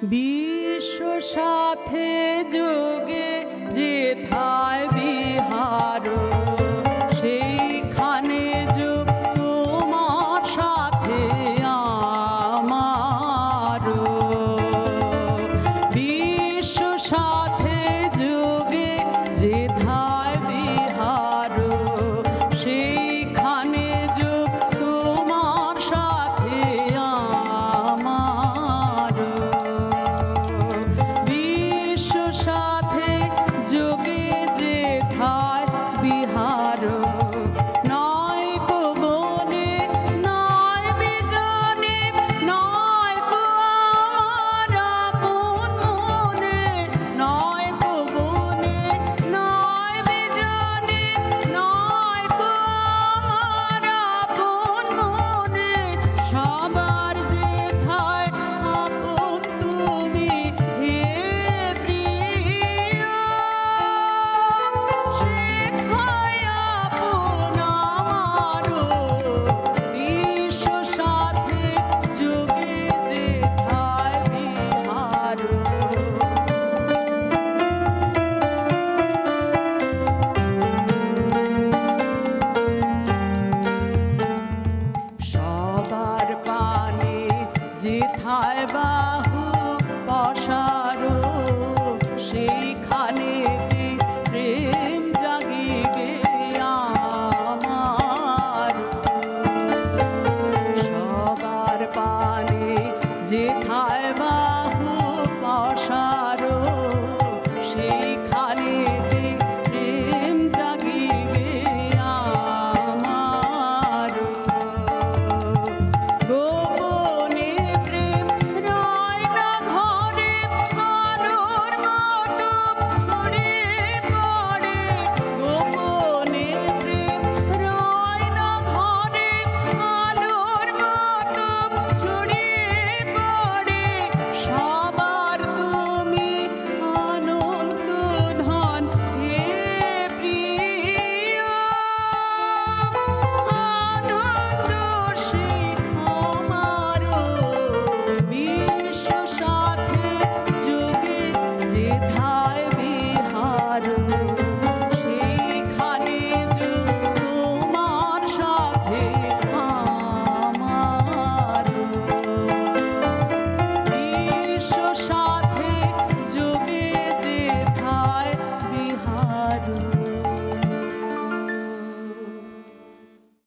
বিশ্ব সাথে যোগে যেথায় বিহার, সেইখানে যোগ তোমার সাথে আমার। বিশ্ব সাথে যোগে যেথায় বিহার, সেইখানে যোগ তোমার সাথে আমার। বিশ্ব সাথে যোগে যেথায় বিহার, নয় কো বনে নয় বিজনে, নয় কো আমার আপন মনে। নয় কো বনে নয় বিজনে, নয় কো আমার আপন মনে। সবার যেথায় আপন তুমি হে প্রিয়, সেথায় আপন আমারও। বিশ্ব সাথে যোগে যেথায় বিহার। সবার পানে যেথায় বাহু পসারো, সেইখানে প্রেম জাগিবে আমার। সবার পানে যেথায় বাহু